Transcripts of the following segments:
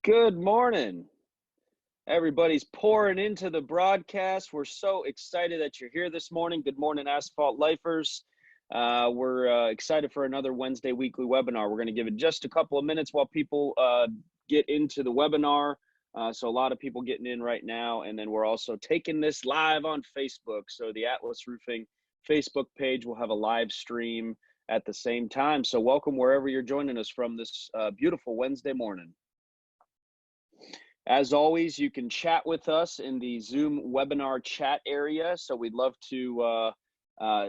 Good morning. Everybody's pouring into the broadcast. We're so excited that you're here this morning. Good morning, Asphalt Lifers. We're excited for another Wednesday weekly webinar. We're going to give it just a couple of minutes while people get into the webinar. So a lot of people getting in right now. And then we're also taking this live on Facebook. So the Atlas Roofing Facebook page will have a live stream at the same time. So welcome wherever you're joining us from this beautiful Wednesday morning. As always, you can chat with us in the Zoom webinar chat area. So we'd love to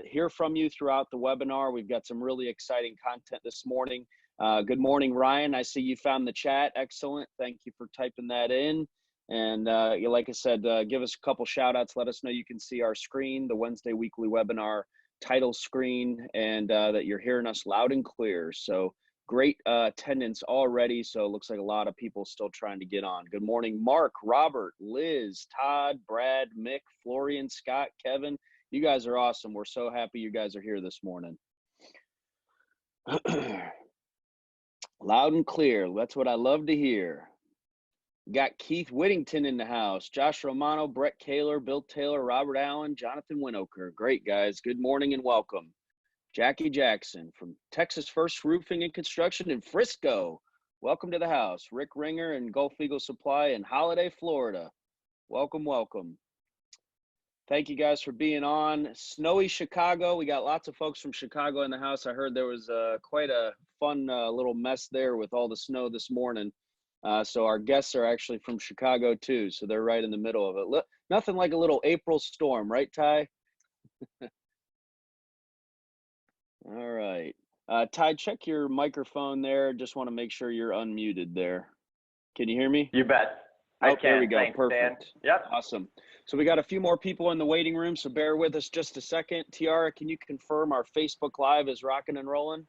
hear from you throughout the webinar. We've got some really exciting content this morning. Good morning, Ryan. I see you found the chat. Excellent. Thank you for typing that in. And like I said, give us a couple shout outs. Let us know you can see our screen, the Wednesday weekly webinar title screen, and that you're hearing us loud and clear. So great attendance already, so it looks like a lot of people still trying to get on. Good morning, Mark, Robert, Liz, Todd, Brad, Mick, Florian, Scott, Kevin. You guys are awesome. We're so happy you guys are here this morning. Loud and clear. That's what I love to hear. Got Keith Whittington in the house, Josh Romano, Brett Kaler, Bill Taylor, Robert Allen, Jonathan Winoker. Great, guys. Good morning and welcome. Jackie Jackson from Texas First Roofing and Construction in Frisco. Welcome to the house. Rick Ringer and Gulf Eagle Supply in Holiday, Florida. Welcome, welcome. Thank you guys for being on. Snowy Chicago. We got lots of folks from Chicago in the house. I heard there was quite a fun little mess there with all the snow this morning. So our guests are actually from Chicago too. So they're right in the middle of it. Look, nothing like a little April storm, right, Ty? All right. Ty, check your microphone there. Just want to make sure you're unmuted there. Can you hear me? You bet. I can. There we go. Thanks, Perfect. Dan. Yep. Awesome. So we got a few more people in the waiting room, so bear with us just a second. Tiara, can you confirm our Facebook Live is rocking and rolling?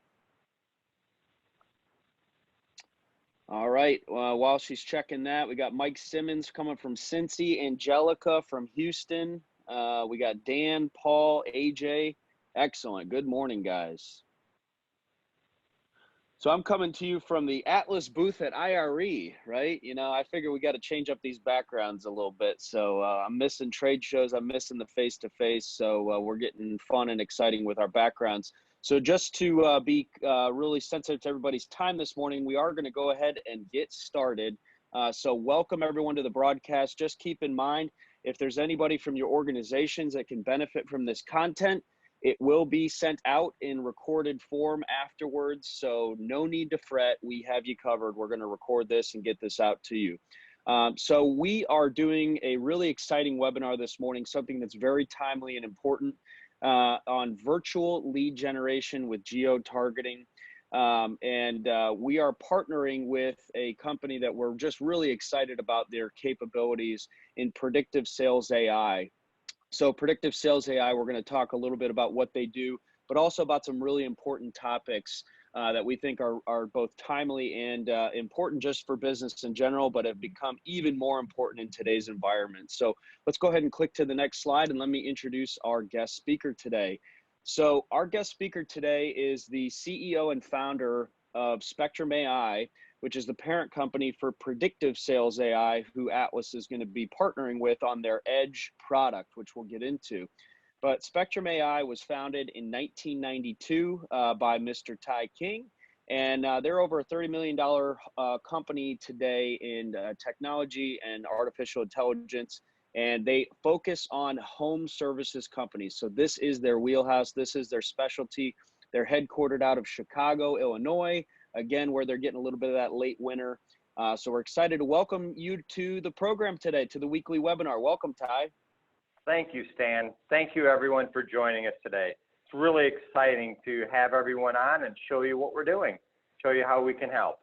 All right. While she's checking that, we got Mike Simmons coming from Cincy, Angelica from Houston. We got Dan, Paul, AJ. Excellent. Good morning, guys. So I'm coming to you from the Atlas booth at IRE, right? You know, I figure we got to change up these backgrounds a little bit. So I'm missing trade shows. I'm missing the face-to-face. So we're getting fun and exciting with our backgrounds. So just to be really sensitive to everybody's time this morning, we are going to go ahead and get started. So welcome everyone to the broadcast. Just keep in mind, if there's anybody from your organizations that can benefit from this content, it will be sent out in recorded form afterwards, so no need to fret. We have you covered. We're going to record this and get this out to you. So we are doing a really exciting webinar this morning, something that's very timely and important on virtual lead generation with geo-targeting. We are partnering with a company that we're just really excited about their capabilities in Predictive Sales AI. So Predictive Sales AI, we're going to talk a little bit about what they do, but also about some really important topics that we think are both timely and important just for business in general, but have become even more important in today's environment. So let's go ahead and click to the next slide and let me introduce our guest speaker today. So our guest speaker today is the CEO and founder of Spectrum AI, which is the parent company for Predictive Sales AI, who Atlas is going to be partnering with on their Edge product, which we'll get into. But Spectrum AI was founded in 1992 by Mr. Ty King, and they're over a $30 million company today in technology and artificial intelligence, and they focus on home services companies. So this is their wheelhouse. This is their specialty. They're headquartered out of Chicago, Illinois, again, where they're getting a little bit of that late winter. So we're excited to welcome you to the program today, to the weekly webinar. Welcome, Ty. Thank you, Stan. Thank you, everyone, for joining us today. It's really exciting to have everyone on and show you what we're doing, show you how we can help.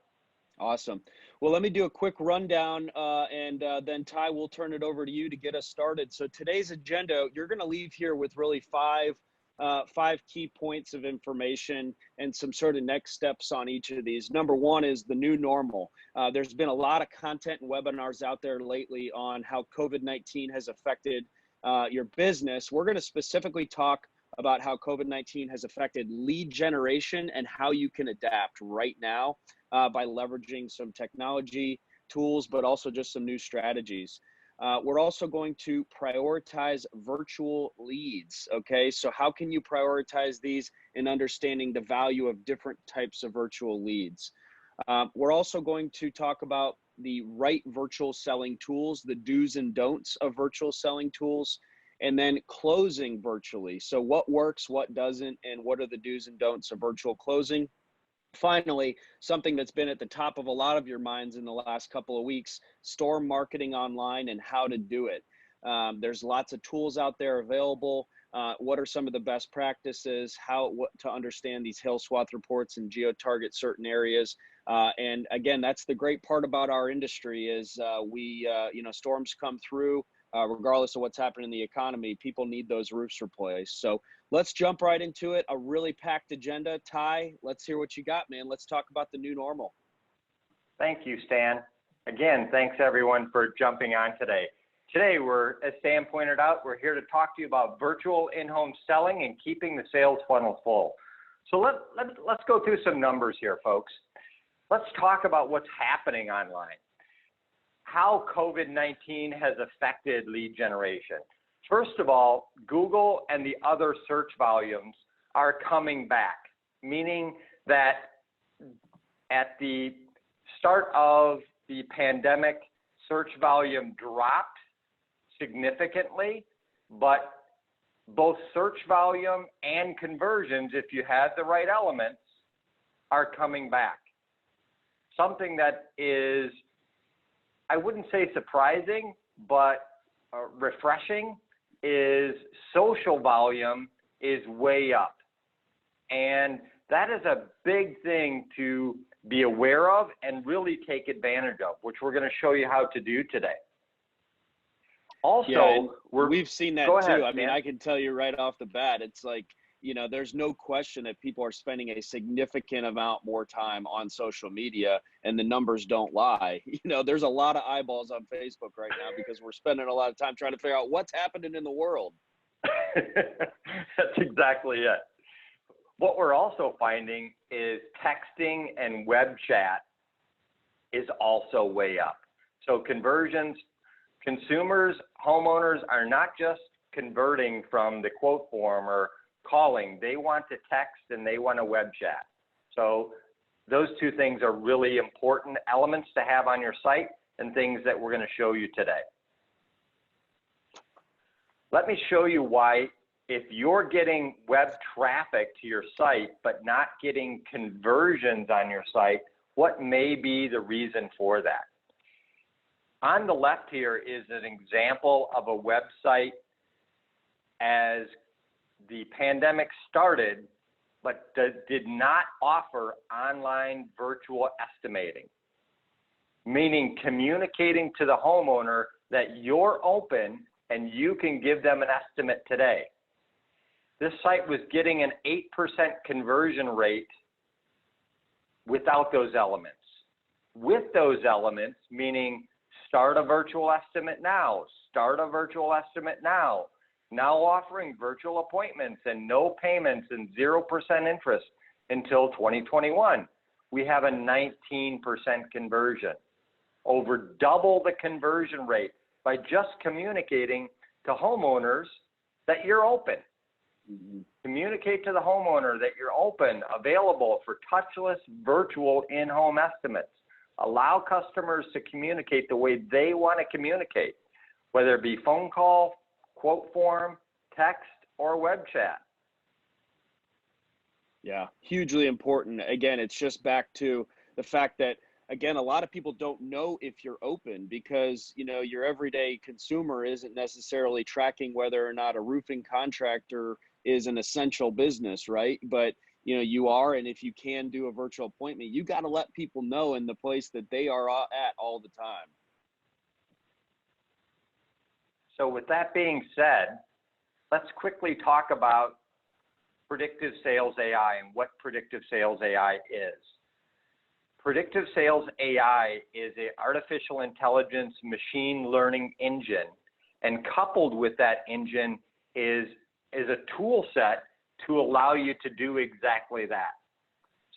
Awesome. Well, let me do a quick rundown, and then Ty, will turn it over to you to get us started. So today's agenda, you're going to leave here with really five key points of information and some sort of next steps on each of these. Number one is the new normal. There's been a lot of content and webinars out there lately on how COVID-19 has affected your business. We're going to specifically talk about how COVID-19 has affected lead generation and how you can adapt right now by leveraging some technology tools, but also just some new strategies. We're also going to prioritize virtual leads. Okay, so how can you prioritize these in understanding the value of different types of virtual leads? We're also going to talk about the right virtual selling tools, the do's and don'ts of virtual selling tools, and then closing virtually. So what works, what doesn't, and what are the do's and don'ts of virtual closing? Finally, something that's been at the top of a lot of your minds in the last couple of weeks, storm marketing online and how to do it. There's lots of tools out there available. What are some of the best practices, what to understand these hail swath reports and geo-target certain areas. And again, that's the great part about our industry is storms come through. Regardless of what's happening in the economy, people need those roofs replaced. So let's jump right into it. A really packed agenda. Ty, let's hear what you got, man. Let's talk about the new normal. Thank you, Stan. Again, thanks everyone for jumping on today. Today, as Stan pointed out, we're here to talk to you about virtual in-home selling and keeping the sales funnel full. So let's go through some numbers here, folks. Let's talk about what's happening online. How COVID-19 has affected lead generation. First of all, Google and the other search volumes are coming back, meaning that at the start of the pandemic, search volume dropped significantly, but both search volume and conversions, if you had the right elements, are coming back. Something that is, I wouldn't say surprising, but refreshing is social volume is way up. And that is a big thing to be aware of and really take advantage of, which we're going to show you how to do today. Also, yeah, we've seen that too. I mean, I can tell you right off the bat, it's like, there's no question that people are spending a significant amount more time on social media, and the numbers don't lie. There's a lot of eyeballs on Facebook right now because we're spending a lot of time trying to figure out what's happening in the world. That's exactly it. What we're also finding is texting and web chat is also way up. So conversions, consumers, homeowners are not just converting from the quote form or calling, they want to text and they want to web chat. So those two things are really important elements to have on your site and things that we're going to show you today. Let me show you why, if you're getting web traffic to your site but not getting conversions on your site, what may be the reason for that. On the left here is an example of a website as the pandemic started, but did not offer online virtual estimating, meaning communicating to the homeowner that you're open and you can give them an estimate today. This site was getting an 8% conversion rate without those elements. With those elements, meaning start a virtual estimate now, start a virtual estimate now offering virtual appointments and no payments and 0% interest until 2021. We have a 19% conversion, over double the conversion rate by just communicating to homeowners that you're open. Mm-hmm. Communicate to the homeowner that you're open, available for touchless virtual in-home estimates. Allow customers to communicate the way they want to communicate, whether it be phone call, quote form, text, or web chat. Yeah, hugely important. Again, it's just back to the fact that, again, a lot of people don't know if you're open because, your everyday consumer isn't necessarily tracking whether or not a roofing contractor is an essential business, right? But, you are, and if you can do a virtual appointment, you got to let people know in the place that they are at all the time. So with that being said, let's quickly talk about Predictive Sales AI and what Predictive Sales AI is. Predictive Sales AI is an artificial intelligence machine learning engine, and coupled with that engine is a tool set to allow you to do exactly that.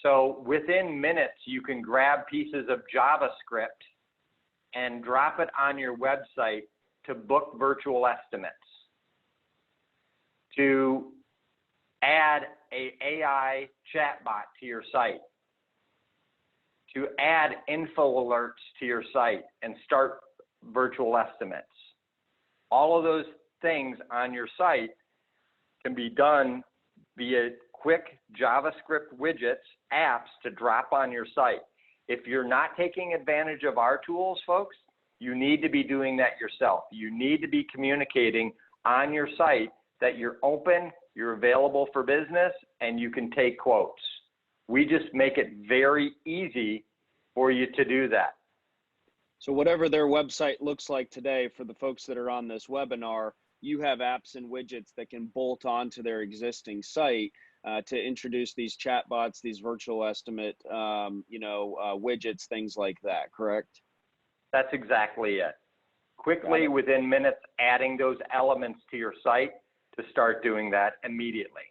So within minutes, you can grab pieces of JavaScript and drop it on your website to book virtual estimates, to add a AI chatbot to your site, to add info alerts to your site and start virtual estimates. All of those things on your site can be done via quick JavaScript widgets, apps to drop on your site. If you're not taking advantage of our tools, folks, you need to be doing that yourself. You need to be communicating on your site that you're open, you're available for business, and you can take quotes. We just make it very easy for you to do that. So whatever their website looks like today, for the folks that are on this webinar, you have apps and widgets that can bolt onto their existing site to introduce these chatbots, these virtual estimate, widgets, things like that, correct? That's exactly it. Quickly, within minutes, adding those elements to your site to start doing that immediately.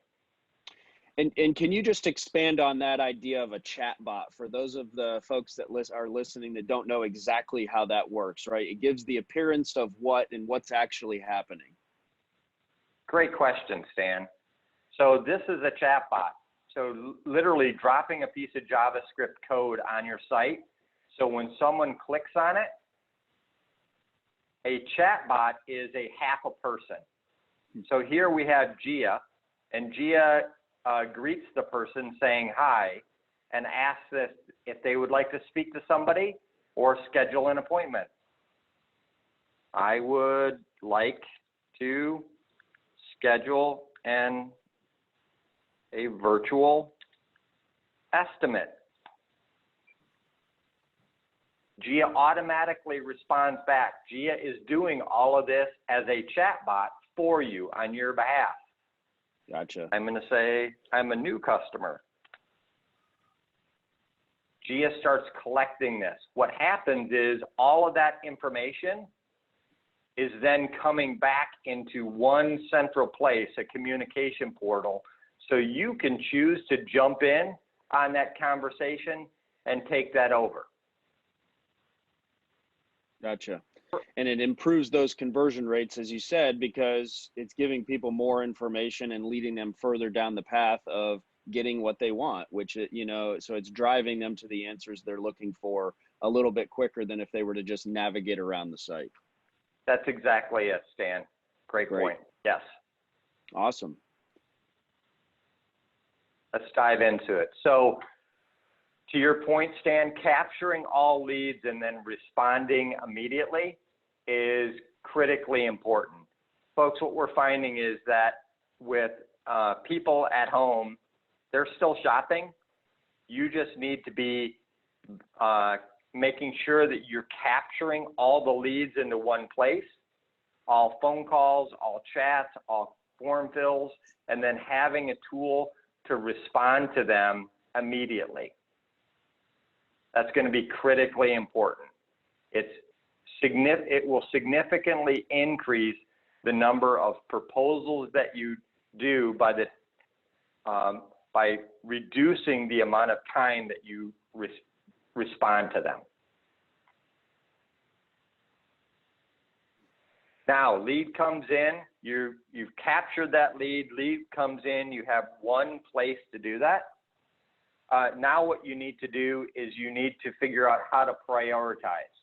And can you just expand on that idea of a chatbot for those of the folks that are listening that don't know exactly how that works, right? It gives the appearance of what and what's actually happening. Great question, Stan. So this is a chatbot. So literally dropping a piece of JavaScript code on your site. So when someone clicks on it, a chatbot is a half a person. So here we have Gia, and Gia greets the person saying hi and asks if they would like to speak to somebody or schedule an appointment. I would like to schedule a virtual estimate. Gia automatically responds back. Gia is doing all of this as a chatbot for you on your behalf. Gotcha. I'm going to say, I'm a new customer. Gia starts collecting this. What happens is all of that information is then coming back into one central place, a communication portal, so you can choose to jump in on that conversation and take that over. Gotcha. And it improves those conversion rates, as you said, because it's giving people more information and leading them further down the path of getting what they want, which, so it's driving them to the answers they're looking for a little bit quicker than if they were to just navigate around the site. That's exactly it, Stan. Great point. Yes. Awesome. Let's dive into it. So to your point, Stan, capturing all leads and then responding immediately is critically important. Folks, what we're finding is that with people at home, they're still shopping. You just need to be making sure that you're capturing all the leads into one place, all phone calls, all chats, all form fills, and then having a tool to respond to them immediately. That's going to be critically important. It will significantly increase the number of proposals that you do by reducing the amount of time that you respond to them. Now, lead comes in, you've captured that lead comes in, you have one place to do that. Now what you need to do is you need to figure out how to prioritize.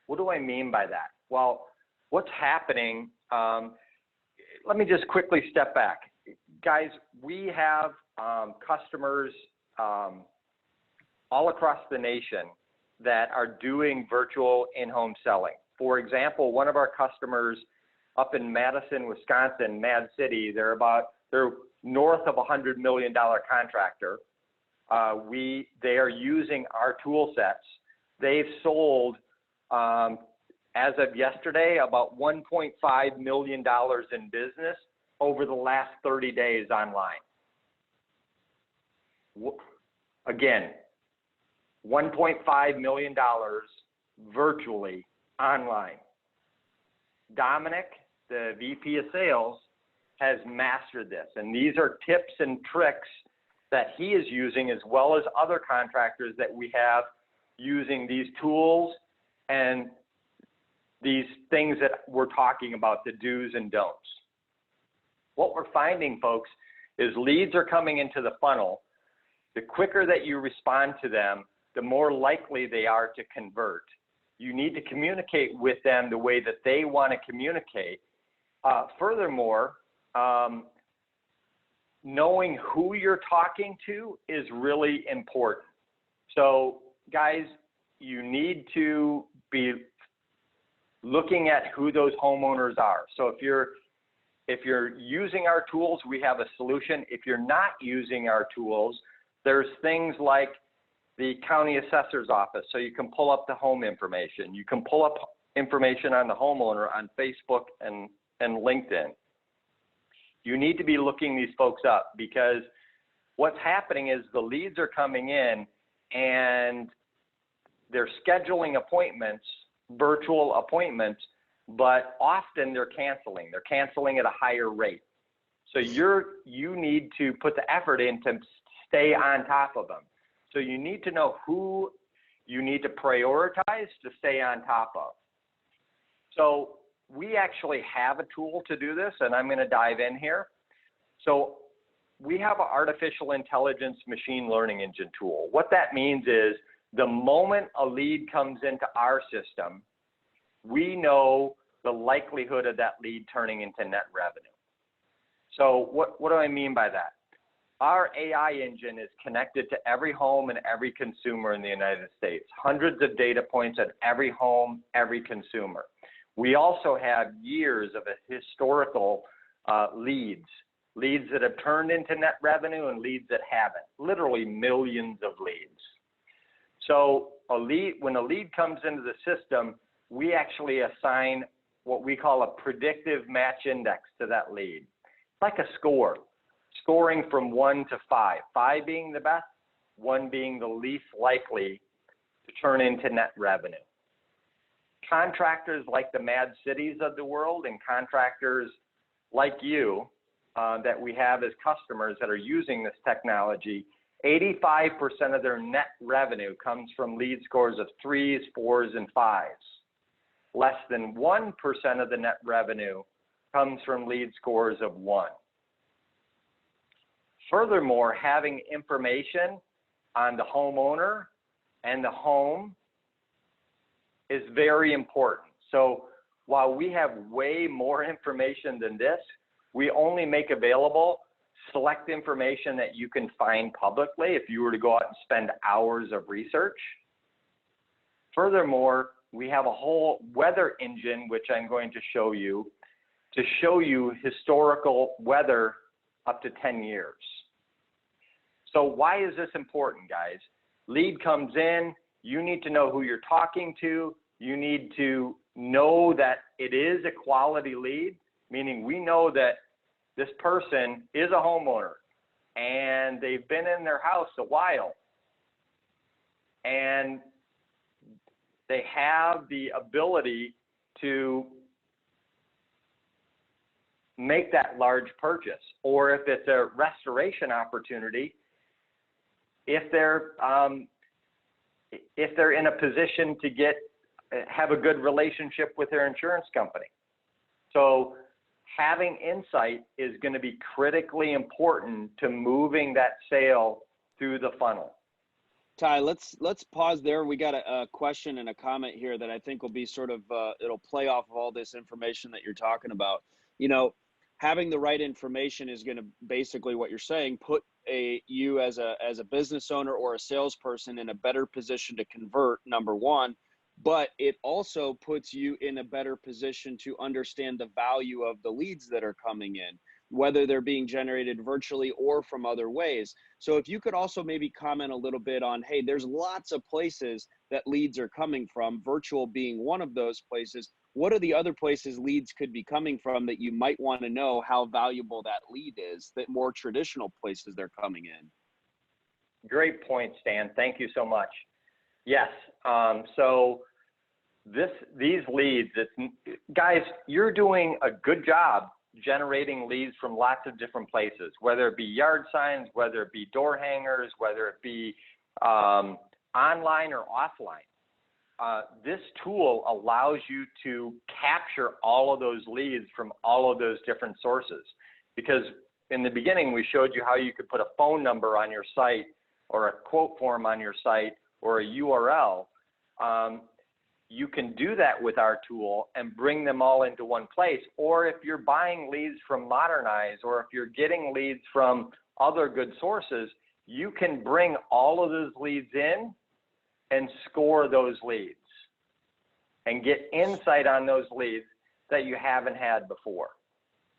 What do I mean by that? Well, what's happening, let me just quickly step back. Guys, we have customers all across the nation that are doing virtual in-home selling. For example, one of our customers up in Madison, Wisconsin, Mad City, they're north of $100 million contractor. They are using our tool sets. They've sold, as of yesterday, about $1.5 million in business over the last 30 days online. Again, $1.5 million virtually online. Dominic, the VP of sales, has mastered this. And these are tips and tricks that he is using, as well as other contractors that we have using these tools and these things that we're talking about, the do's and don'ts. What we're finding, folks, is leads are coming into the funnel. The quicker that you respond to them, the more likely they are to convert. You need to communicate with them the way that they want to communicate. Furthermore, knowing who you're talking to is really important. So guys, you need to be looking at who those homeowners are. So if you're using our tools, we have a solution. If you're not using our tools, there's things like the county assessor's office, so you can pull up the home information. You can pull up information on the homeowner on Facebook and LinkedIn. You need to be looking these folks up, because what's happening is the leads are coming in and they're scheduling appointments, virtual appointments, but often they're canceling. They're canceling at a higher rate. So you need to put the effort in to stay on top of them. So you need to know who you need to prioritize to stay on top of. So we actually have a tool to do this, and I'm going to dive in here. So we have an artificial intelligence machine learning engine tool. What that means is the moment a lead comes into our system, we know the likelihood of that lead turning into net revenue. So what do I mean by that? Our AI engine is connected to every home and every consumer in the United States, hundreds of data points at every home, every consumer. We also have years of historical leads that have turned into net revenue and leads that haven't, literally millions of leads. So when a lead comes into the system, we actually assign what we call a predictive match index to that lead. It's like a score, scoring from 1 to 5, 5 being the best, 1 being the least likely to turn into net revenue. Contractors like the Mad Cities of the world and contractors like you that we have as customers that are using this technology, 85% of their net revenue comes from lead scores of 3s, 4s, and 5s. Less than 1% of the net revenue comes from lead scores of 1. Furthermore, having information on the homeowner and the home is very important. So while we have way more information than this, we only make available select information that you can find publicly if you were to go out and spend hours of research. Furthermore, we have a whole weather engine, which I'm going to show you historical weather up to 10 years. So why is this important, guys? Lead comes in, you need to know who you're talking to. You need to know that it is a quality lead, meaning we know that this person is a homeowner and they've been in their house a while and they have the ability to make that large purchase. Or if it's a restoration opportunity, if they're in a position to have a good relationship with their insurance company. So having insight is going to be critically important to moving that sale through the funnel. Ty, let's pause there. We got a question and a comment here that I think will be sort of, it'll play off of all this information that you're talking about. You know, having the right information is going to, basically what you're saying, put you as a business owner or a salesperson in a better position to convert, number one, but it also puts you in a better position to understand the value of the leads that are coming in, whether they're being generated virtually or from other ways. So if you could also maybe comment a little bit on, hey, there's lots of places that leads are coming from, virtual being one of those places. What are the other places leads could be coming from that you might want to know how valuable that lead is, that more traditional places they're coming in? Great point, Stan. Thank you so much. Yes. So these leads, guys, you're doing a good job generating leads from lots of different places, whether it be yard signs, whether it be door hangers, whether it be online or offline. this tool allows you to capture all of those leads from all of those different sources. Because in the beginning, we showed you how you could put a phone number on your site or a quote form on your site or a URL. You can do that with our tool and bring them all into one place. Or if you're buying leads from Modernize, or if you're getting leads from other good sources, you can bring all of those leads in and score those leads and get insight on those leads that you haven't had before.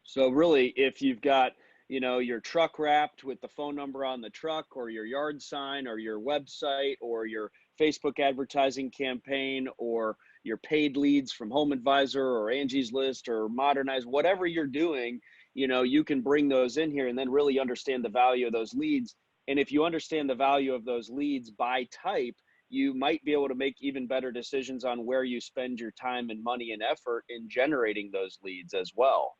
So really, if you've got, you know, your truck wrapped with the phone number on the truck, or your yard sign, or your website, or your Facebook advertising campaign, or your paid leads from Home Advisor or Angie's List or Modernize, whatever you're doing, you know, you can bring those in here and then really understand the value of those leads. And if you understand the value of those leads by type, you might be able to make even better decisions on where you spend your time and money and effort in generating those leads as well.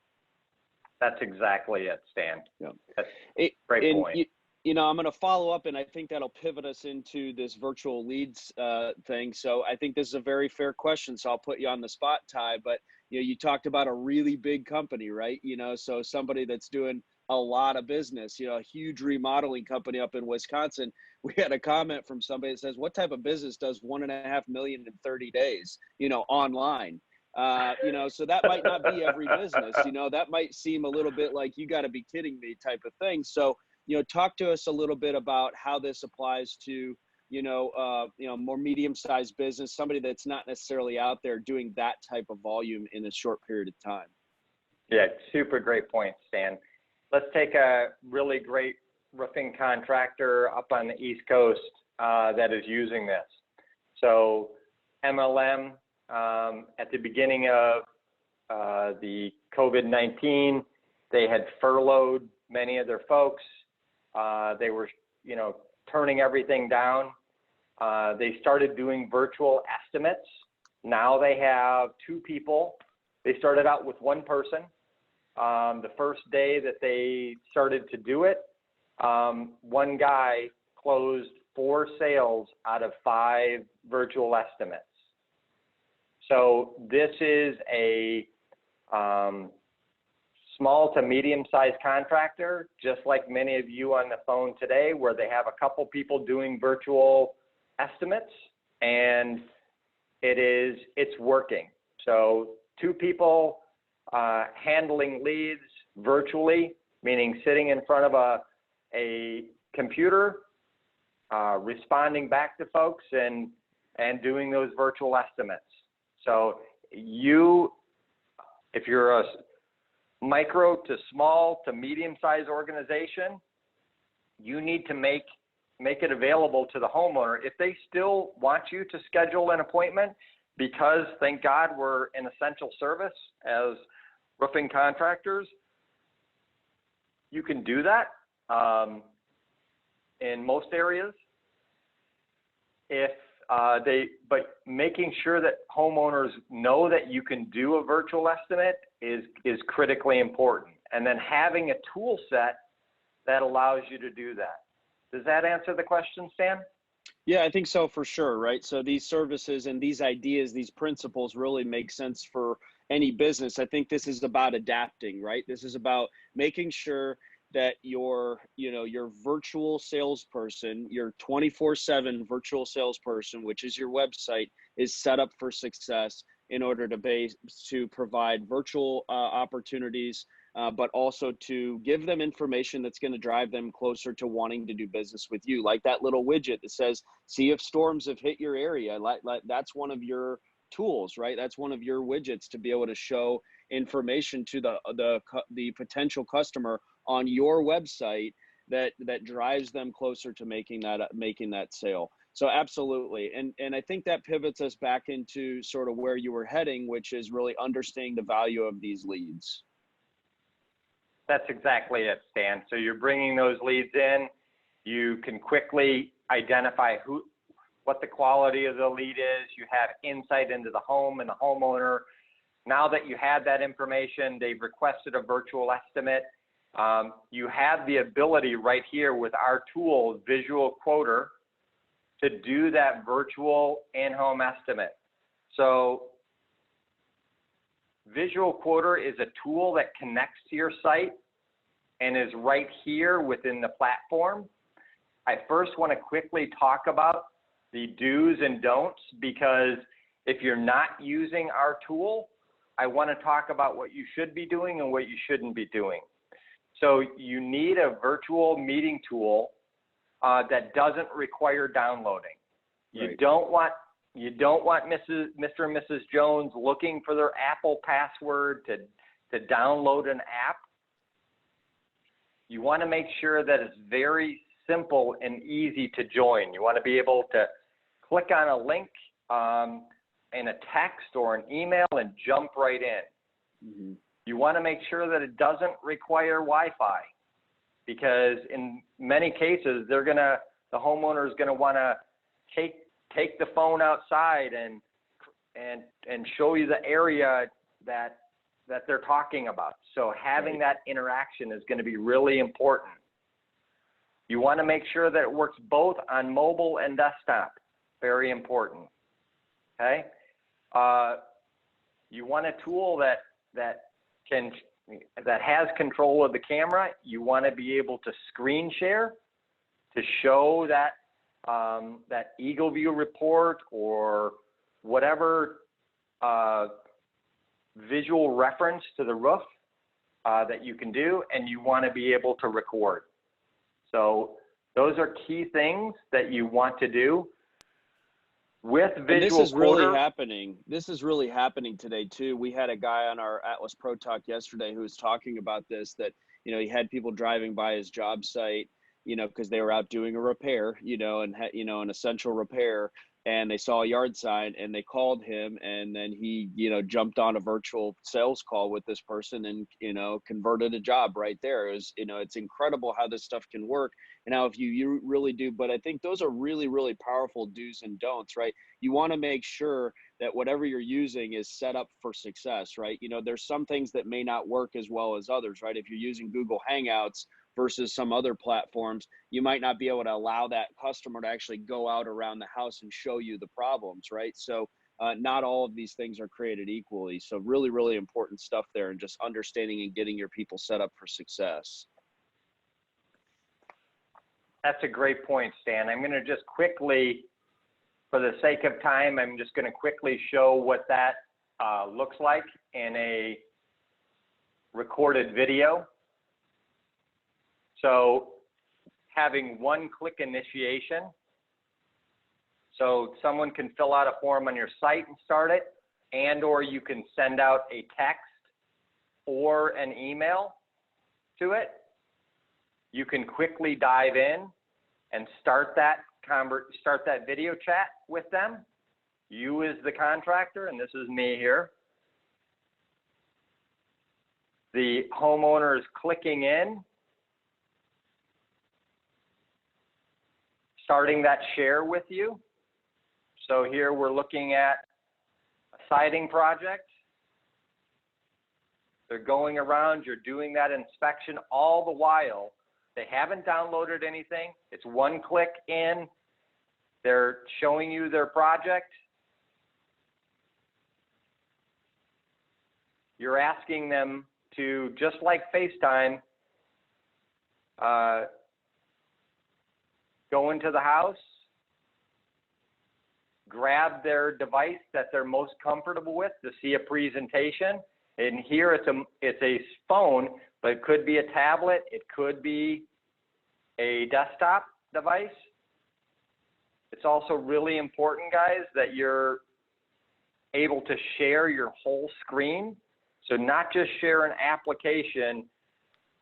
That's exactly it, Stan. Yeah. That's a great point. You know, I'm going to follow up, and I think that'll pivot us into this virtual leads thing. So I think this is a very fair question. So I'll put you on the spot, Ty. But you know, you talked about a really big company, right? You know, so somebody that's doing a lot of business. You know, a huge remodeling company up in Wisconsin. We had a comment from somebody that says, "What type of business does $1.5 million in 30 days? You know, online." You know, so that might not be every business. You know, that might seem a little bit like, you got to be kidding me type of thing. So, you know, talk to us a little bit about how this applies to, you know, more medium-sized business, somebody that's not necessarily out there doing that type of volume in a short period of time. Yeah, super great point, Stan. Let's take a really great roofing contractor up on the East Coast that is using this. So MLM, at the beginning of the COVID-19, they had furloughed many of their folks. They were, you know, turning everything down. They started doing virtual estimates. Now they have 2 people. They started out with 1 person. The first day that they started to do it, one guy closed 4 sales out of 5 virtual estimates. So this is a small to medium-sized contractor, just like many of you on the phone today, where they have a couple people doing virtual estimates, and it's working. So 2 people handling leads virtually, meaning sitting in front of a computer, responding back to folks and doing those virtual estimates. So if you're a micro to small to medium-sized organization, you need to make it available to the homeowner. If they still want you to schedule an appointment, because thank God we're an essential service as roofing contractors, you can do that in most areas. But making sure that homeowners know that you can do a virtual estimate is critically important. And then having a tool set that allows you to do that. Does that answer the question, Stan? Yeah, I think so, for sure, right? So these services and these ideas, these principles really make sense for any business. I think this is about adapting, right? This is about making sure that your virtual salesperson, your 24/7 virtual salesperson, which is your website, is set up for success in order to provide virtual opportunities, but also to give them information that's going to drive them closer to wanting to do business with you. Like that little widget that says, "See if storms have hit your area." That's one of your tools, right? That's one of your widgets to be able to show information to the potential customer on your website that drives them closer to making that sale. So absolutely. And I think that pivots us back into sort of where you were heading, which is really understanding the value of these leads. That's exactly it, Stan. So you're bringing those leads in. You can quickly identify what the quality of the lead is. You have insight into the home and the homeowner. Now that you have that information, they've requested a virtual estimate. You have the ability right here with our tool, Visual Quoter, to do that virtual in-home estimate. So Visual Quoter is a tool that connects to your site and is right here within the platform. I first want to quickly talk about the do's and don'ts, because if you're not using our tool, I want to talk about what you should be doing and what you shouldn't be doing. So you need a virtual meeting tool that doesn't require downloading. Right. You don't want Mr. and Mrs. Jones looking for their Apple password to download an app. You want to make sure that it's very simple and easy to join. You want to be able to click on a link in a text or an email and jump right in. Mm-hmm. You want to make sure that it doesn't require Wi-Fi, because in many cases the homeowner is going to want to take the phone outside and show you the area that they're talking about. So having that interaction is going to be really important. You want to make sure that it works both on mobile and desktop. Very important. Okay. You want a tool that has control of the camera. You want to be able to screen share to show that Eagle View report or whatever visual reference to the roof that you can do, and you want to be able to record. So those are key things that you want to do. With Visual and this is Quoter, really happening. This is really happening today too. We had a guy on our AtlasPro talk yesterday who was talking about this, that, you know, he had people driving by his job site, you know, because they were out doing a repair, you know, and an essential repair, and they saw a yard sign and they called him, and then he, you know, jumped on a virtual sales call with this person and, you know, converted a job right there. It was, you know, it's incredible how this stuff can work and how if you really do. But I think those are really, really powerful do's and don'ts, right? You want to make sure that whatever you're using is set up for success, right? You know, there's some things that may not work as well as others, right? If you're using Google Hangouts versus some other platforms, you might not be able to allow that customer to actually go out around the house and show you the problems, right? So not all of these things are created equally. So really, really important stuff there, and just understanding and getting your people set up for success. That's a great point, Stan. I'm going to just quickly, for the sake of time, I'm just going to quickly show what that looks like in a recorded video. So having one-click initiation. So someone can fill out a form on your site and start it, and or you can send out a text or an email to it. You can quickly dive in and start that video chat with them. You as the contractor, and this is me here. The homeowner is clicking in, starting that share with you. So here we're looking at a siding project. They're going around, you're doing that inspection, all the while they haven't downloaded anything. It's one click in. They're showing you their project. You're asking them to, just like FaceTime, go into the house, grab their device that they're most comfortable with to see a presentation. And here it's a phone, but it could be a tablet, it could be a desktop device. It's also really important, guys, that you're able to share your whole screen. So not just share an application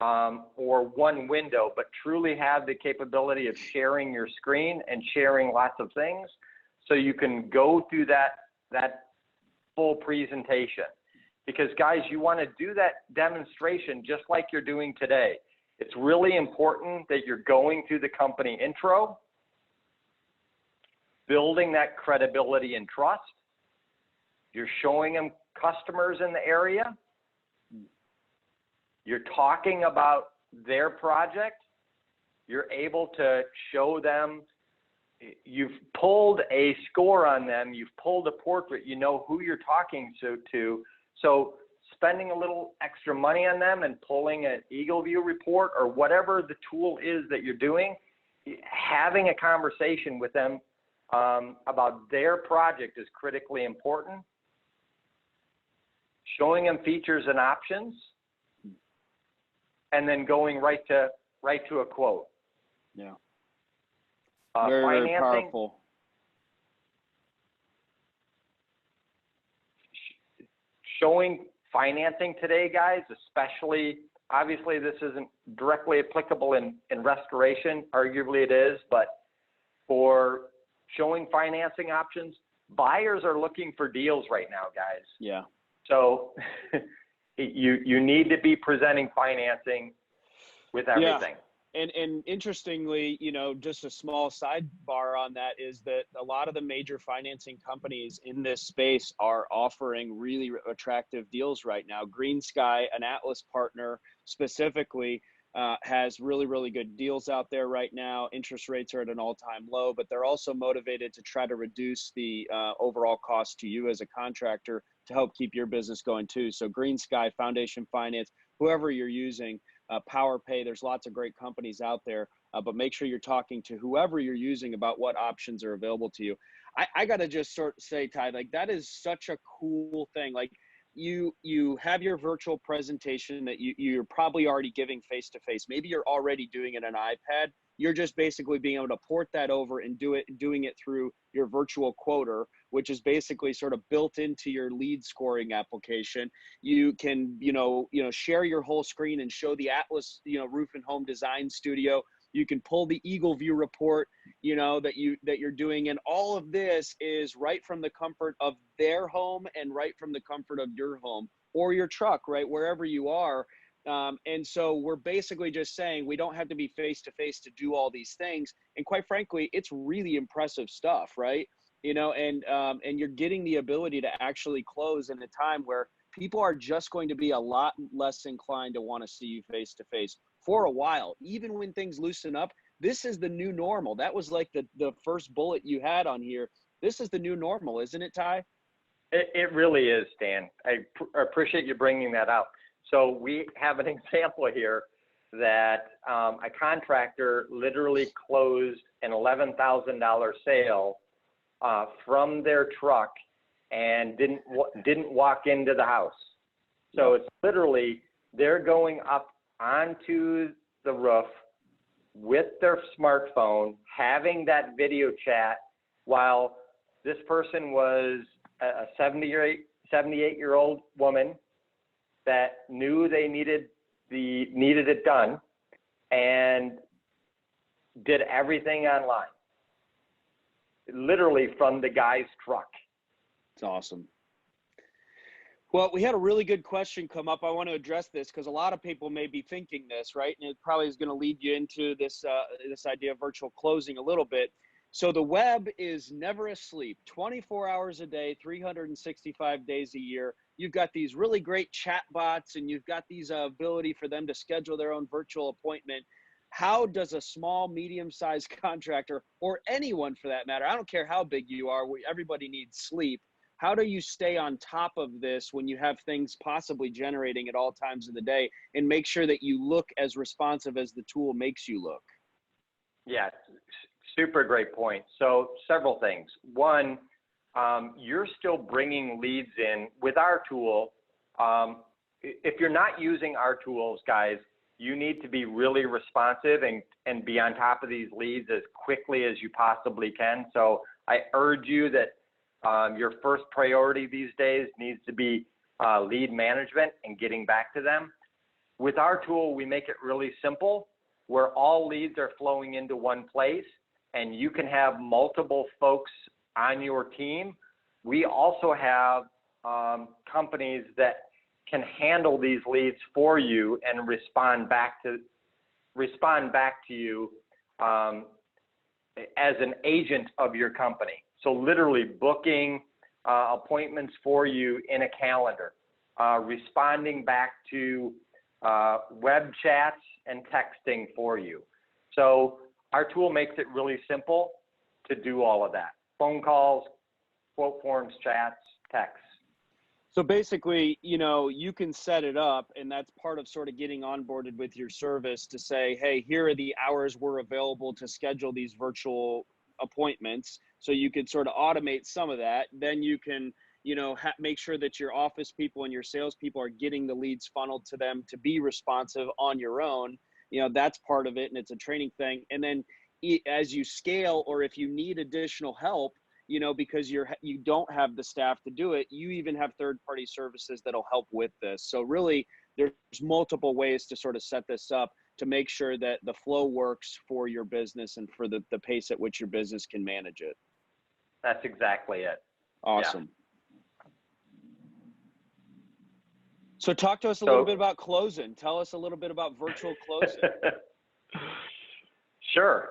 or one window, but truly have the capability of sharing your screen and sharing lots of things, so you can go through that full presentation. Because guys, you want to do that demonstration just like you're doing today. It's really important that you're going through the company intro, building that credibility and trust. You're showing them customers in the area. You're talking about their project. You're able to show them you've pulled a score on them, you've pulled a portrait, you know who you're talking to. So spending a little extra money on them and pulling an Eagle View report or whatever the tool is that you're doing, having a conversation with them about their project is critically important. Showing them features and options, and then going right to a quote. Yeah. Very powerful. Showing financing today, guys, especially, obviously this isn't directly applicable in restoration, arguably it is, but for showing financing options, buyers are looking for deals right now, guys. Yeah. So you need to be presenting financing with everything. Yeah. And interestingly, you know, just a small sidebar on that is that a lot of the major financing companies in this space are offering really attractive deals right now. Green Sky, an Atlas partner specifically, has really good deals out there right now. Interest rates are at an all-time low, but they're also motivated to try to reduce the overall cost to you as a contractor to help keep your business going too. So Green Sky, Foundation Finance, whoever you're using, PowerPay, there's lots of great companies out there, but make sure you're talking to whoever you're using about what options are available to you. I got to just sort of say, Ty, like that is such a cool thing. Like you have your virtual presentation that you're probably already giving face-to-face. Maybe you're already doing it on an iPad. You're just basically being able to port that over and doing it through your virtual quoter, which is basically sort of built into your lead scoring application. You can, share your whole screen and show the Atlas, roof and home design studio. You can pull the Eagle View report, that you're doing. And all of this is right from the comfort of their home and right from the comfort of your home or your truck, right? Wherever you are. And so we're basically just saying we don't have to be face-to-face to do all these things. And quite frankly, it's really impressive stuff, right? And you're getting the ability to actually close in a time where people are just going to be a lot less inclined to want to see you face-to-face for a while. Even when things loosen up, this is the new normal. That was like the first bullet you had on here. This is the new normal, isn't it, Ty? It really is, Stan. I appreciate you bringing that up. So we have an example here that a contractor literally closed an $11,000 sale from their truck and didn't walk into the house. So it's literally they're going up onto the roof with their smartphone, having that video chat while this person was a 78-year-old woman that knew they needed it done and did everything online, literally from the guy's truck. It's awesome. Well, we had a really good question come up. I want to address this because a lot of people may be thinking this, right? And it probably is going to lead you into this idea of virtual closing a little bit. So the web is never asleep, 24 hours a day, 365 days a year. You've got these really great chat bots and you've got these ability for them to schedule their own virtual appointment. How does a small, medium-sized contractor, or anyone for that matter, I don't care how big you are, everybody needs sleep. How do you stay on top of this when you have things possibly generating at all times of the day and make sure that you look as responsive as the tool makes you look? Yeah, super great point. So several things. One, you're still bringing leads in with our tool. If you're not using our tools, guys, you need to be really responsive and be on top of these leads as quickly as you possibly can. So I urge you that your first priority these days needs to be lead management and getting back to them. With our tool, we make it really simple where all leads are flowing into one place and you can have multiple folks on your team. We also have companies that can handle these leads for you and respond back to you as an agent of your company. So literally booking appointments for you in a calendar, responding back to web chats and texting for you. So our tool makes it really simple to do all of that. Phone calls, quote forms, chats, texts. So basically, you know, you can set it up, and that's part of sort of getting onboarded with your service to say, hey, here are the hours we're available to schedule these virtual appointments. So you could sort of automate some of that. Then you can, you know, make sure that your office people and your salespeople are getting the leads funneled to them to be responsive on your own. You know, that's part of it, and it's a training thing. And then as you scale, or if you need additional help, you know, because you don't have the staff to do it, you even have third-party services that'll help with this. So really, there's multiple ways to sort of set this up to make sure that the flow works for your business and for the pace at which your business can manage it. That's exactly it. Awesome. Yeah. So talk to us a little bit about closing. Tell us a little bit about virtual closing. Sure.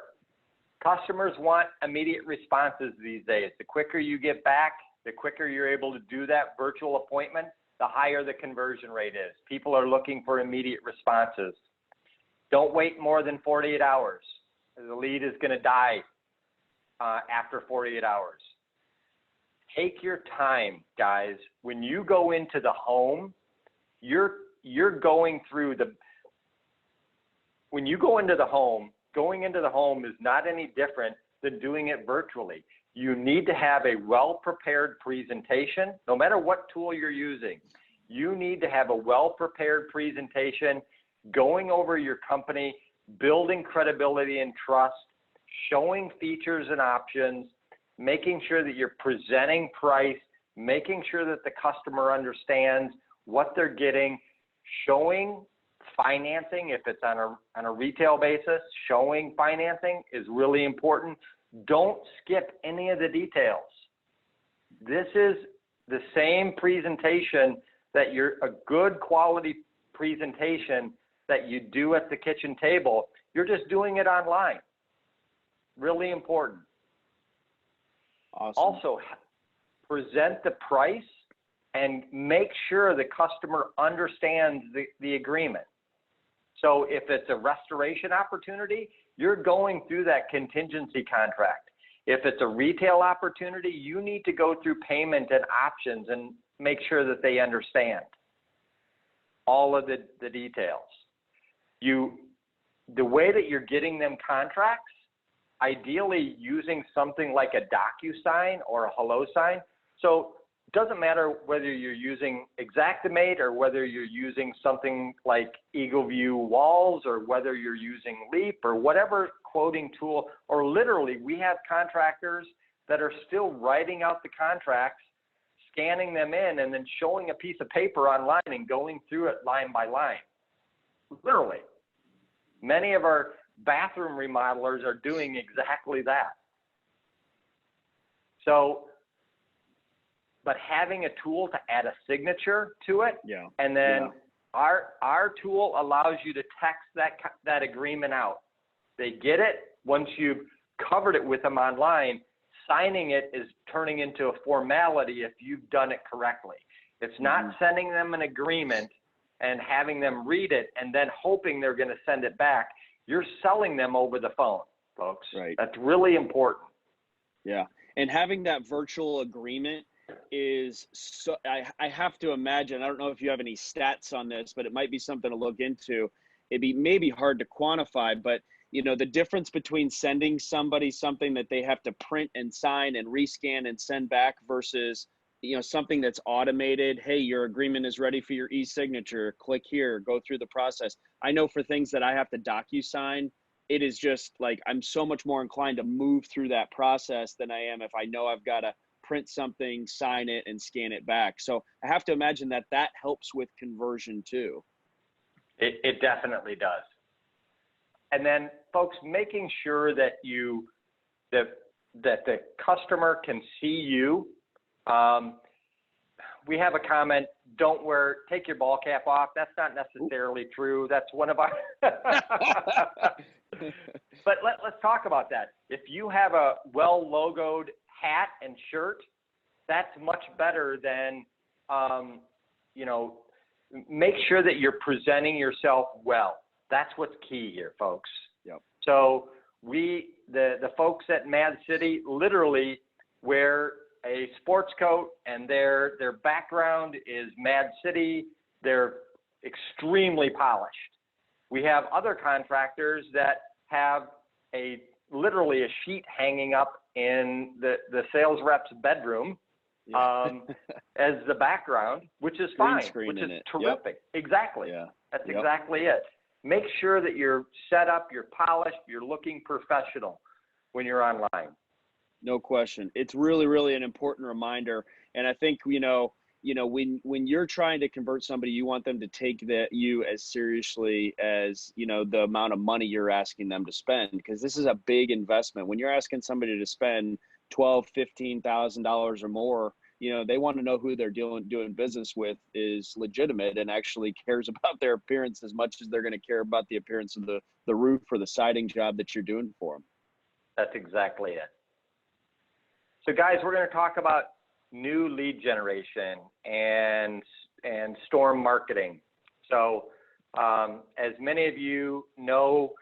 Customers want immediate responses these days. The quicker you get back, the quicker you're able to do that virtual appointment, the higher the conversion rate is. People are looking for immediate responses. Don't wait more than 48 hours. The lead is going to die after 48 hours. Take your time, guys. When you go into the home, you're going through when you go into the home, going into the home is not any different than doing it virtually. You need to have a well-prepared presentation. No matter what tool you're using, you need to have a well-prepared presentation, going over your company, building credibility and trust, showing features and options, making sure that you're presenting price, making sure that the customer understands what they're getting, showing financing. If it's on a retail basis, showing financing is really important. Don't skip any of the details. This is the same presentation that a good quality presentation that you do at the kitchen table. You're just doing it online. Really important. Awesome. Also, present the price and make sure the customer understands the agreement. So if it's a restoration opportunity, you're going through that contingency contract. If it's a retail opportunity, you need to go through payment and options and make sure that they understand all of the details. The way that you're getting them contracts, ideally using something like a DocuSign or a Hello Sign. So it doesn't matter whether you're using Xactimate or whether you're using something like EagleView Walls or whether you're using Leap or whatever quoting tool, or literally we have contractors that are still writing out the contracts, scanning them in, and then showing a piece of paper online and going through it line by line. Literally. Many of our bathroom remodelers are doing exactly that. So, but having a tool to add a signature to it, and then our tool allows you to text that agreement out. They get it. Once you've covered it with them online, signing it is turning into a formality if you've done it correctly. It's not sending them an agreement and having them read it and then hoping they're going to send it back. You're selling them over the phone, folks. Right. That's really important. Yeah. And having that virtual agreement is so, I have to imagine, I don't know if you have any stats on this, but it might be something to look into. It'd be maybe hard to quantify, but you know, the difference between sending somebody something that they have to print and sign and rescan and send back versus, you know, something that's automated. Hey, your agreement is ready for your e-signature. Click here, go through the process. I know for things that I have to DocuSign, it is just like, I'm so much more inclined to move through that process than I am if I know I've got to print something, sign it, and scan it back. So I have to imagine that that helps with conversion too. It definitely does. And then folks, making sure that that the customer can see you. We have a comment, take your ball cap off. That's not necessarily true. That's one of our, but let's talk about that. If you have a well-logoed hat and shirt, that's much better than, you know, make sure that you're presenting yourself well. That's what's key here, folks. Yep. So the folks at Mad City literally wear a sports coat, and their background is Mad City. They're extremely polished. We have other contractors that have literally a sheet hanging up in the sales rep's bedroom as the background, which is fine, which is terrific. Yep. Exactly. Yeah. That's exactly it. Make sure that you're set up, you're polished, you're looking professional when you're online. No question. It's really, really an important reminder. And I think, when you're trying to convert somebody, you want them to take you as seriously as, the amount of money you're asking them to spend, because this is a big investment. When you're asking somebody to spend $12,000, $15,000 or more, they want to know who they're doing business with is legitimate and actually cares about their appearance as much as they're going to care about the appearance of the roof or the siding job that you're doing for them. That's exactly it. So guys, we're going to talk about new lead generation and storm marketing. So as many of you know,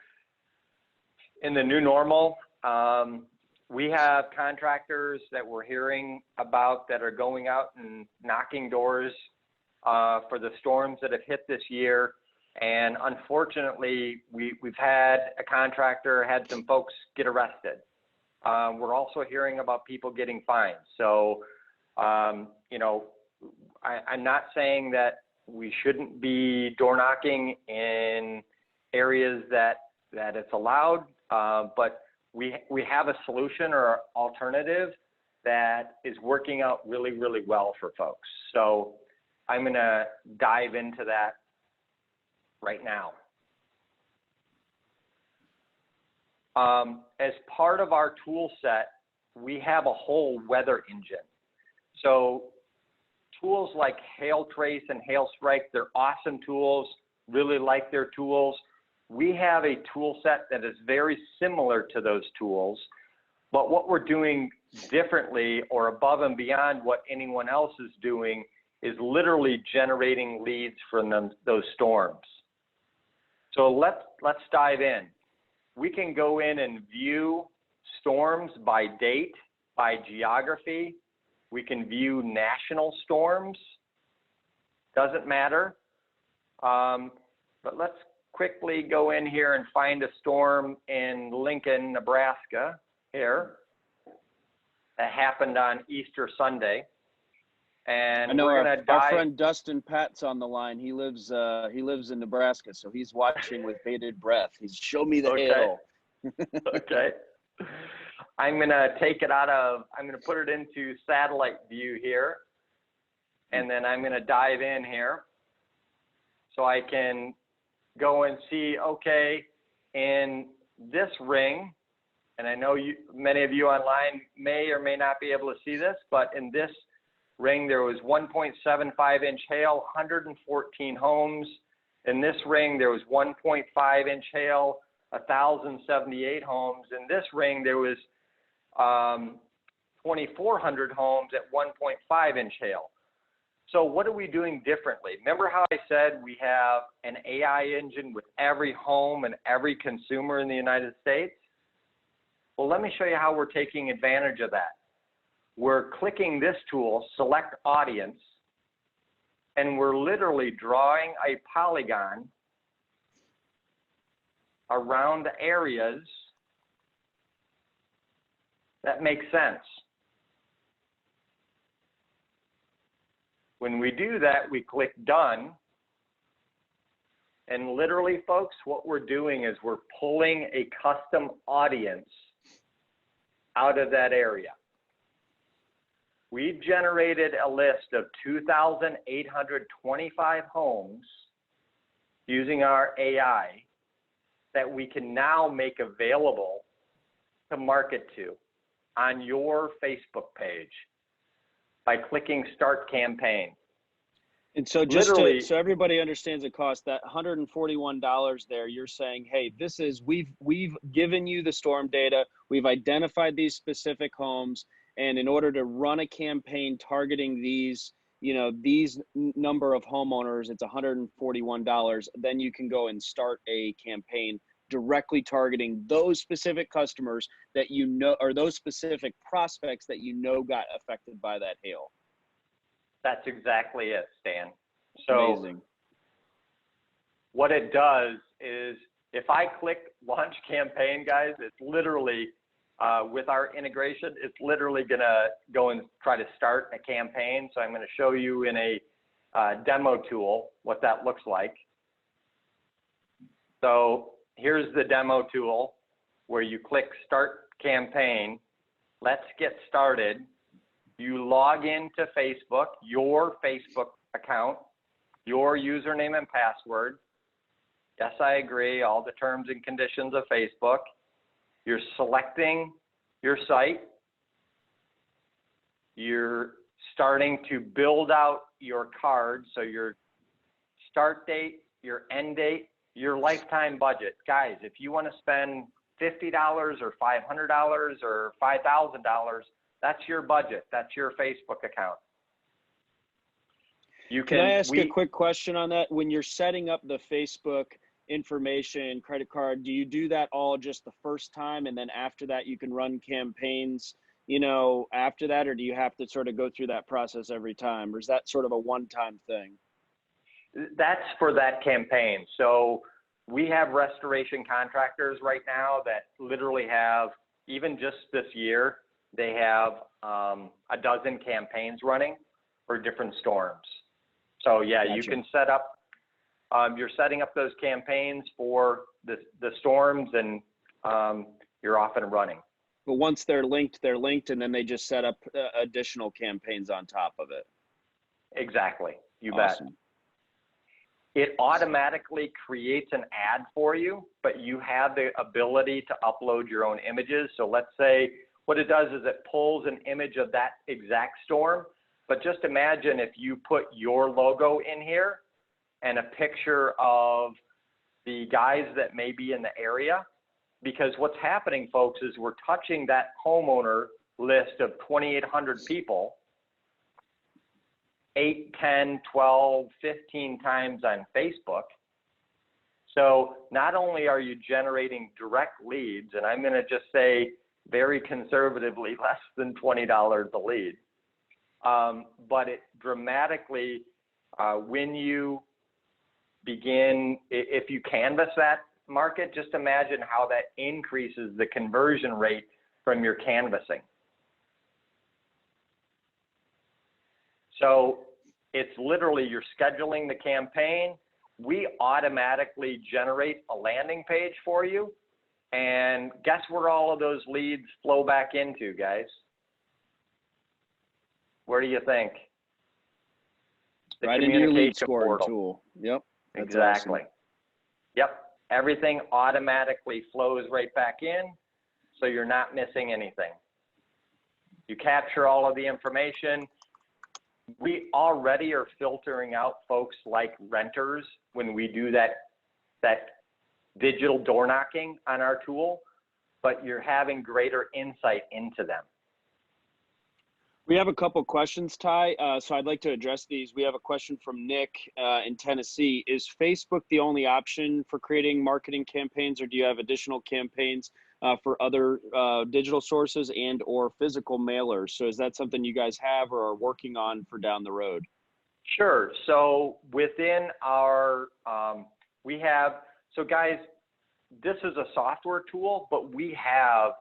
in the new normal, we have contractors that we're hearing about that are going out and knocking doors for the storms that have hit this year. And unfortunately, we've had a contractor, had some folks get arrested. We're also hearing about people getting fined. So, I'm not saying that we shouldn't be door knocking in areas that it's allowed, but we have a solution or alternative that is working out really, really well for folks. So I'm going to dive into that right now. As part of our tool set, we have a whole weather engine. So tools like Hail Trace and Hail Strike, they're awesome tools, really like their tools. We have a tool set that is very similar to those tools, but what we're doing differently or above and beyond what anyone else is doing is literally generating leads from those storms. So let's dive in. We can go in and view storms by date, by geography. We can view national storms. Doesn't matter. But let's quickly go in here and find a storm in Lincoln, Nebraska here that happened on Easter Sunday. And I know we're going to dive. Our friend Dustin Pat's on the line. He lives in Nebraska, so he's watching with bated breath. He's show me the hail. Okay. I'm going to I'm going to put it into satellite view here, and then I'm going to dive in here so I can go and see, okay, in this ring, and I know many of you online may or may not be able to see this, but in this ring, there was 1.75 inch hail, 114 homes. In this ring, there was 1.5 inch hail, 1,078 homes. In this ring, there was 2,400 homes at 1.5 inch hail. So what are we doing differently? Remember how I said we have an AI engine with every home and every consumer in the United States? Well, let me show you how we're taking advantage of that. We're clicking this tool, select audience, and we're literally drawing a polygon around the areas that make sense. When we do that, we click done. And literally, folks, what we're doing is we're pulling a custom audience out of that area. We've generated a list of 2,825 homes using our AI that we can now make available to market to on your Facebook page by clicking Start Campaign. And so so everybody understands the cost, that $141 there, you're saying, hey, we've given you the storm data, we've identified these specific homes, and in order to run a campaign targeting these number of homeowners, it's $141. Then you can go and start a campaign directly targeting those specific customers that you know, or those specific prospects that you know got affected by that hail. That's exactly it, Stan. So amazing. What it does is if I click launch campaign, guys, it's literally, with our integration, it's literally gonna go and try to start a campaign. So I'm gonna show you in a demo tool what that looks like. So here's the demo tool where you click start campaign. Let's get started. You log into Facebook, your Facebook account, your username and password. Yes, I agree, all the terms and conditions of Facebook. You're selecting your site. You're starting to build out your card. So your start date, your end date, your lifetime budget. Guys, if you want to spend $50 or $500 or $5,000, that's your budget. That's your Facebook account. Can I ask a quick question on that? When you're setting up the Facebook information, credit card, do you do that all just the first time, and then after that you can run campaigns, you know, after that, or do you have to sort of go through that process every time, or is that sort of a one-time thing? That's for that campaign. So we have restoration contractors right now that literally have, even just this year, they have a dozen campaigns running for different storms. So yeah, Gotcha. You can set up, you're setting up those campaigns for the storms, and you're off and running. But once they're linked, and then they just set up additional campaigns on top of it. Exactly, you Awesome. bet. It automatically creates an ad for you, but you have the ability to upload your own images. So let's say what it does is it pulls an image of that exact storm, but just imagine if you put your logo in here and a picture of the guys that may be in the area, because what's happening, folks, is we're touching that homeowner list of 2,800 people 8, 10, 12, 15 times on Facebook. So not only are you generating direct leads, and I'm going to just say very conservatively less than $20 a lead, but it dramatically, when you begin, if you canvas that market, just imagine how that increases the conversion rate from your canvassing. So it's literally you're scheduling the campaign. We automatically generate a landing page for you. And guess where all of those leads flow back into, guys? Where do you think? The right into your lead scoring tool. Yep. That's exactly. Awesome. Yep. Everything automatically flows right back in, so you're not missing anything. You capture all of the information. We already are filtering out folks like renters when we do that digital door knocking on our tool, but you're having greater insight into them. We have a couple questions, Ty, so I'd like to address these. We have a question from Nick in Tennessee. Is Facebook the only option for creating marketing campaigns, or do you have additional campaigns for other digital sources and or physical mailers? So is that something you guys have or are working on for down the road? Sure. So within our, we have, so guys, this is a software tool, but we have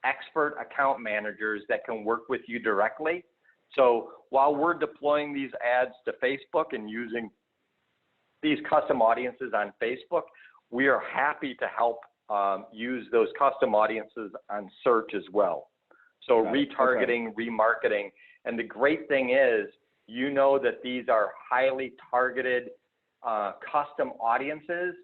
expert account managers that can work with you directly. So while we're deploying these ads to Facebook and using these custom audiences on Facebook, we are happy to help use those custom audiences on search as well. So retargeting, remarketing. And the great thing is, you know that these are highly targeted custom audiences.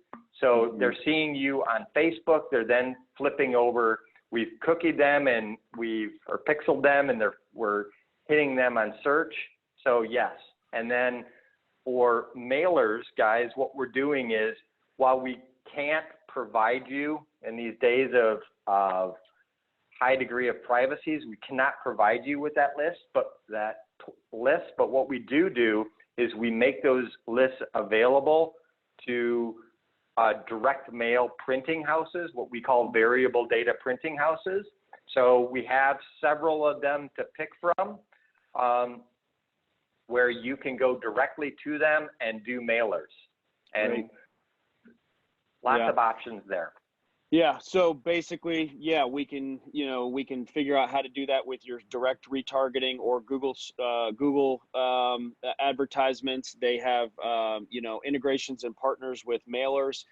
So they're seeing you on Facebook, they're then flipping over. We've cookied them and or pixeled them, and we're hitting them on search. So yes. And then for mailers, guys, what we're doing is, while we can't provide you in these days of high degree of privacy, we cannot provide you with that list, but what we do is we make those lists available to direct mail printing houses, what we call variable data printing houses. So we have several of them to pick from, where you can go directly to them and do mailers, and Great. lots of options there. Yeah. So basically, yeah, we can figure out how to do that with your direct retargeting or Google advertisements. They have, integrations and partners with mailers.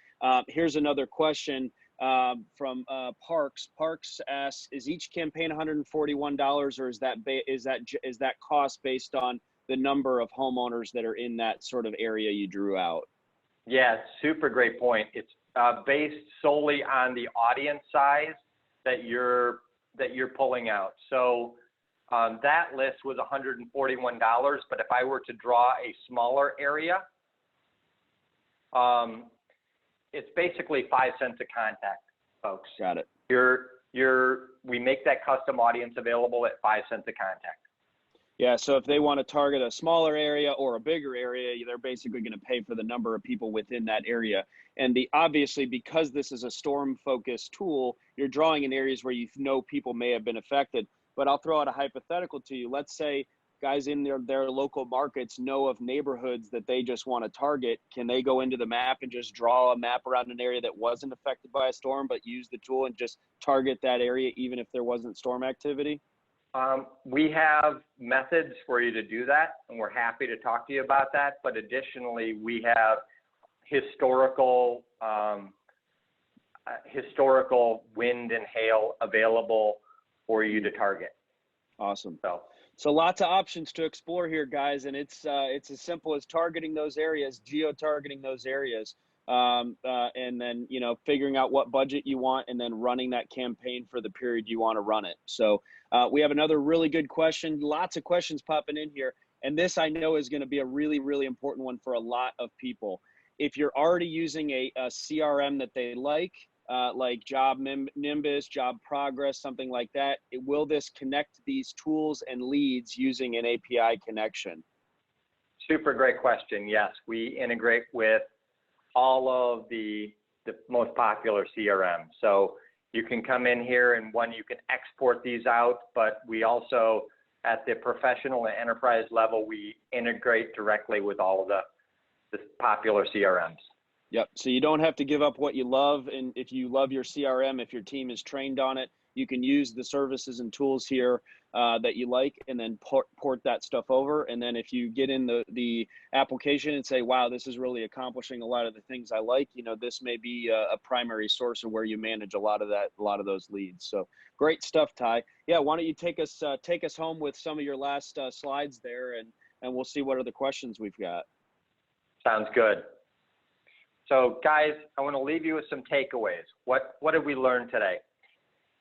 Here's another question from Parks. Parks asks, is each campaign $141, or is that cost based on the number of homeowners that are in that sort of area you drew out? Yeah, super great point. It's based solely on the audience size that you're pulling out. So that list was $141, but if I were to draw a smaller area, it's basically 5 cents a contact, folks. Got it. We make that custom audience available at 5 cents a contact. Yeah, so if they want to target a smaller area or a bigger area, they're basically going to pay for the number of people within that area. And obviously, because this is a storm-focused tool, you're drawing in areas where you know people may have been affected. But I'll throw out a hypothetical to you. Let's say guys in their local markets know of neighborhoods that they just want to target. Can they go into the map and just draw a map around an area that wasn't affected by a storm, but use the tool and just target that area even if there wasn't storm activity? We have methods for you to do that, and we're happy to talk to you about that. But additionally, we have historical wind and hail available for you to target. Awesome. So lots of options to explore here, guys, and it's as simple as targeting those areas, geo-targeting those areas, and then figuring out what budget you want, and then running that campaign for the period you want to run it. So we have another really good question. Lots of questions popping in here, and this I know is going to be a really, really important one for a lot of people. If you're already using a CRM that they like Job Nimbus, Job Progress, something like that, will this connect these tools and leads using an API connection? Super great question. Yes, we integrate with all of the most popular CRM. So you can come in here and you can export these out, but we also, at the professional and enterprise level, we integrate directly with all of the popular CRMs. Yep. So you don't have to give up what you love. And if you love your CRM, if your team is trained on it, you can use the services and tools here that you like, and then port that stuff over. And then if you get in the application and say, wow, this is really accomplishing a lot of the things I like, this may be a primary source of where you manage a lot of those leads. So great stuff, Ty. Yeah. Why don't you take us home with some of your last slides there, and we'll see what other questions we've got. Sounds good. So guys, I want to leave you with some takeaways. What did we learn today?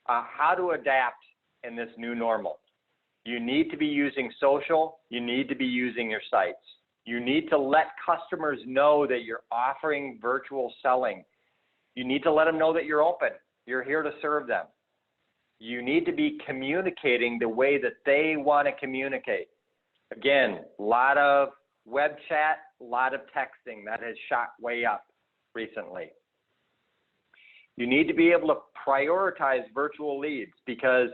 How to adapt in this new normal. You need to be using social. You need to be using your sites. You need to let customers know that you're offering virtual selling. You need to let them know that you're open. You're here to serve them. You need to be communicating the way that they want to communicate. Again, a lot of web chat, a lot of texting that has shot way up recently. You need to be able to prioritize virtual leads because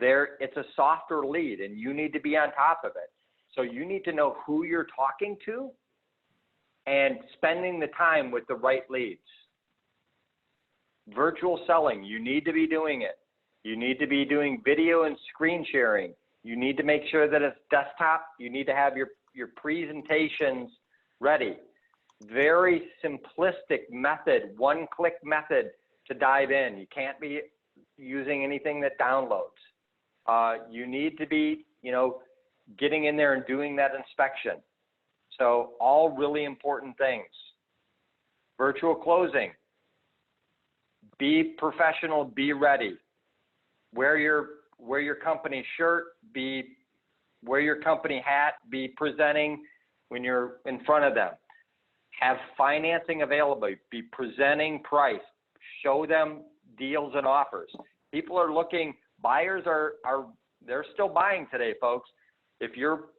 it's a softer lead and you need to be on top of it. So you need to know who you're talking to and spending the time with the right leads. Virtual selling, you need to be doing it. You need to be doing video and screen sharing. You need to make sure that it's desktop. You need to have your presentations ready. Very simplistic method, one-click method to dive in. You can't be using anything that downloads. You need to be, getting in there and doing that inspection. So all really important things. Virtual closing. Be professional, be ready. Wear your company shirt, wear your company hat, be presenting when you're in front of them. Have financing available, be presenting price, show them deals and offers. People are looking, buyers they're still buying today, folks. If you're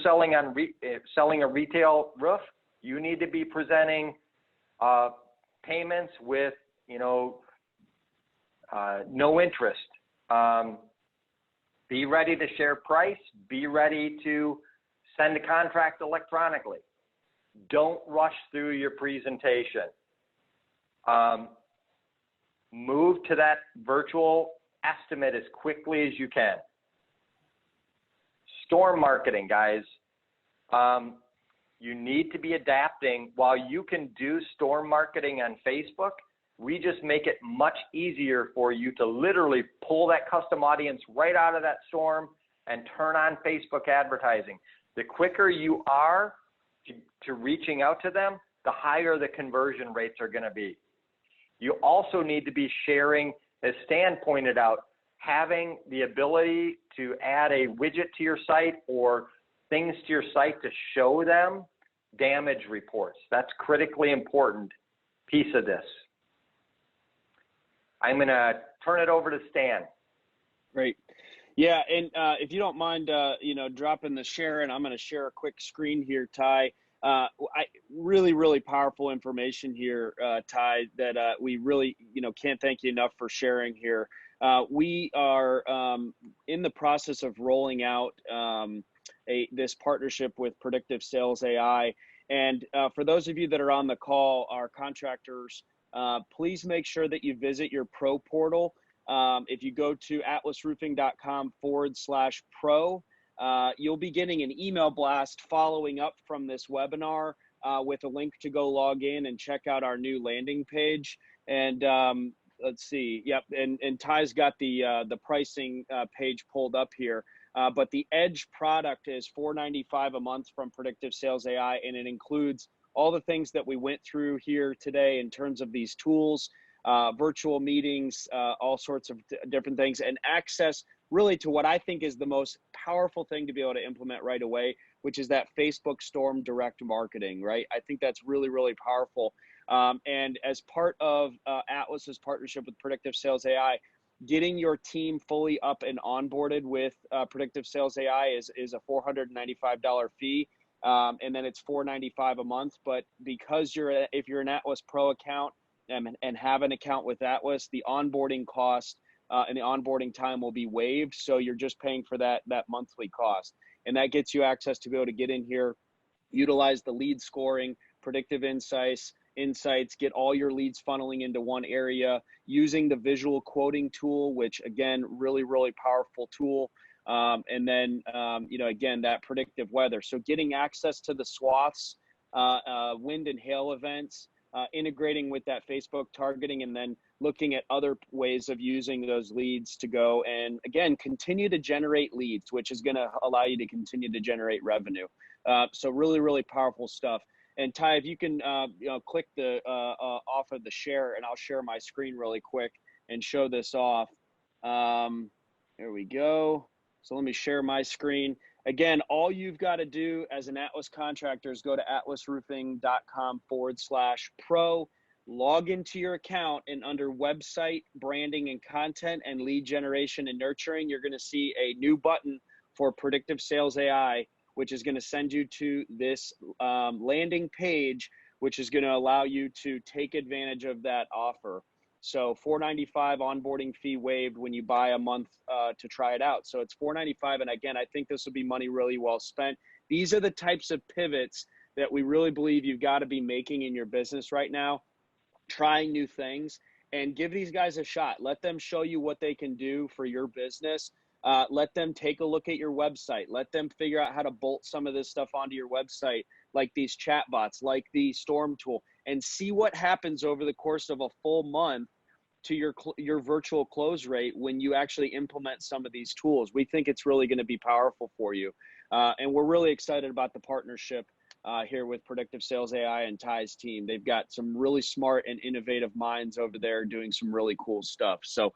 selling a retail roof, you need to be presenting payments with, no interest. Be ready to share price. Be ready to send a contract electronically. Don't rush through your presentation. Move to that virtual estimate as quickly as you can. Storm marketing, guys. You need to be adapting. While you can do storm marketing on Facebook, we just make it much easier for you to literally pull that custom audience right out of that storm and turn on Facebook advertising. The quicker you are to reaching out to them, the higher the conversion rates are going to be. You also need to be sharing, as Stan pointed out, having the ability to add a widget to your site or things to your site to show them damage reports. That's critically important piece of this. I'm going to turn it over to Stan. Great. Yeah, and if you don't mind, dropping the share, and I'm going to share a quick screen here, Ty. Really powerful information here, Ty, that we really, can't thank you enough for sharing here. We are in the process of rolling out this partnership with Predictive Sales AI. And for those of you that are on the call, our contractors, please make sure that you visit your pro portal. If you go to atlasroofing.com/pro, you'll be getting an email blast following up from this webinar with a link to go log in and check out our new landing page. And let's see. Yep. And Ty's got the pricing page pulled up here. But the Edge product is $4.95 a month from Predictive Sales AI, and it includes all the things that we went through here today in terms of these tools, virtual meetings, all sorts of different things, and access really to what I think is the most powerful thing to be able to implement right away, which is that Facebook Storm direct marketing, right? I think that's really powerful. And as part of Atlas's partnership with Predictive Sales AI, getting your team fully up and onboarded with Predictive Sales AI is a $495 fee. And then it's $4.95 a month. But because if you're an Atlas Pro account and have an account with Atlas, the onboarding cost and the onboarding time will be waived. So you're just paying for that monthly cost. And that gets you access to be able to get in here, utilize the lead scoring, predictive insights, get all your leads funneling into one area using the visual quoting tool, which again, really powerful tool. And then, again, that predictive weather. So getting access to the swaths, wind and hail events, integrating with that Facebook targeting, and then looking at other ways of using those leads to go and, again, continue to generate leads, which is going to allow you to continue to generate revenue. So really powerful stuff. And Ty, if you can, click the off of the share, and I'll share my screen really quick and show this off. There we go. So let me share my screen. Again, all you've got to do as an Atlas contractor is go to atlasroofing.com/pro, log into your account, and under website, branding and content, and lead generation and nurturing, you're going to see a new button for Predictive Sales AI, which is going to send you to this landing page, which is going to allow you to take advantage of that offer. So $4.95 onboarding fee waived when you buy a month to try it out. So it's $4.95. And again, I think this will be money really well spent. These are the types of pivots that we really believe you've got to be making in your business right now, trying new things, and give these guys a shot. Let them show you what they can do for your business. Let them take a look at your website. Let them figure out how to bolt some of this stuff onto your website, like these chatbots, like the Storm tool, and see what happens over the course of a full month to your virtual close rate when you actually implement some of these tools. We think it's really going to be powerful for you. And we're really excited about the partnership here with Predictive Sales AI and Ty's team. They've got some really smart and innovative minds over there doing some really cool stuff. So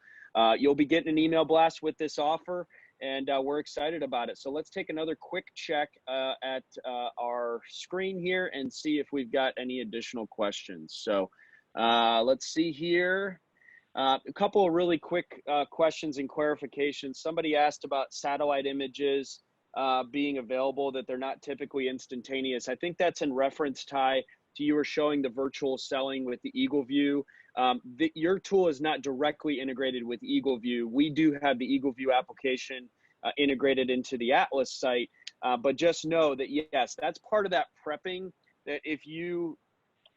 you'll be getting an email blast with this offer, and we're excited about it. So let's take another quick check at our screen here and see if we've got any additional questions. So let's see here. A couple of really quick questions and clarifications. Somebody asked about satellite images being available, that they're not typically instantaneous. I think that's in reference, Ty, you were showing the virtual selling with the Eagle View. Your tool is not directly integrated with Eagle View. We do have the Eagle View application integrated into the Atlas site, but just know that, yes, that's part of that prepping, that if you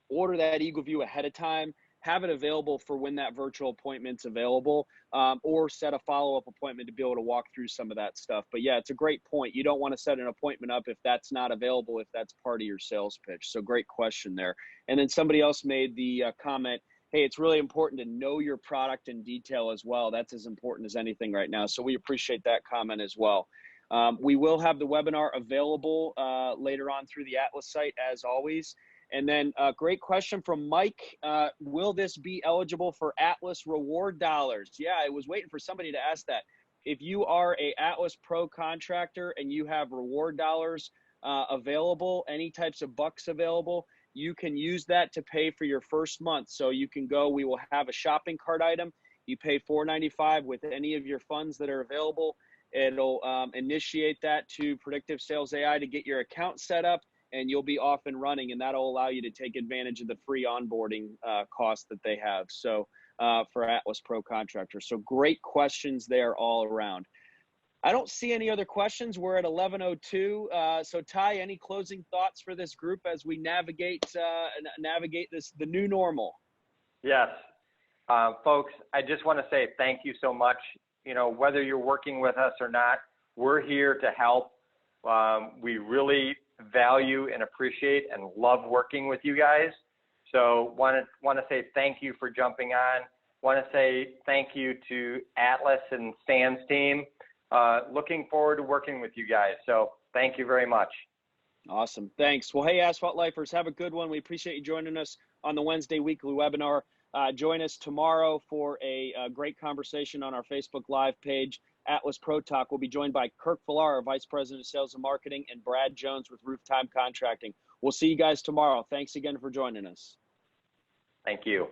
order that Eagle View ahead of time, have it available for when that virtual appointment's available, or set a follow-up appointment to be able to walk through some of that stuff. But yeah, it's a great point. You don't want to set an appointment up if that's not available, if that's part of your sales pitch. So great question there. And then somebody else made the comment, hey, it's really important to know your product in detail as well. That's as important as anything right now. So we appreciate that comment as well. We will have the webinar available later on through the Atlas site, as always. And then a great question from Mike. Will this be eligible for Atlas reward dollars? Yeah, I was waiting for somebody to ask that. If you are a AtlasPro contractor and you have reward dollars available, any types of bucks available, you can use that to pay for your first month. So you can go, we will have a shopping cart item. You pay $4.95 with any of your funds that are available. It'll initiate that to Predictive Sales AI to get your account set up, and you'll be off and running, and that'll allow you to take advantage of the free onboarding costs that they have. So for AtlasPro contractors. So great questions there all around. I don't see any other questions. We're at 11:02. So Ty, any closing thoughts for this group as we navigate the new normal? Yes, folks, I just want to say thank you so much. You know, whether you're working with us or not, we're here to help. We really value and appreciate and love working with you guys. So want to say thank you for jumping on. Want to say thank you to Atlas and Stan's team. Looking forward to working with you guys. So thank you very much. Awesome. Thanks. Well, hey, Asphalt Lifers, have a good one. We appreciate you joining us on the Wednesday weekly webinar. Join us tomorrow for a great conversation on our Facebook Live page. Atlas Pro Talk will be joined by Kirk Villar, Vice President of Sales and Marketing, and Brad Jones with Rooftime Contracting. We'll see you guys tomorrow. Thanks again for joining us. Thank you.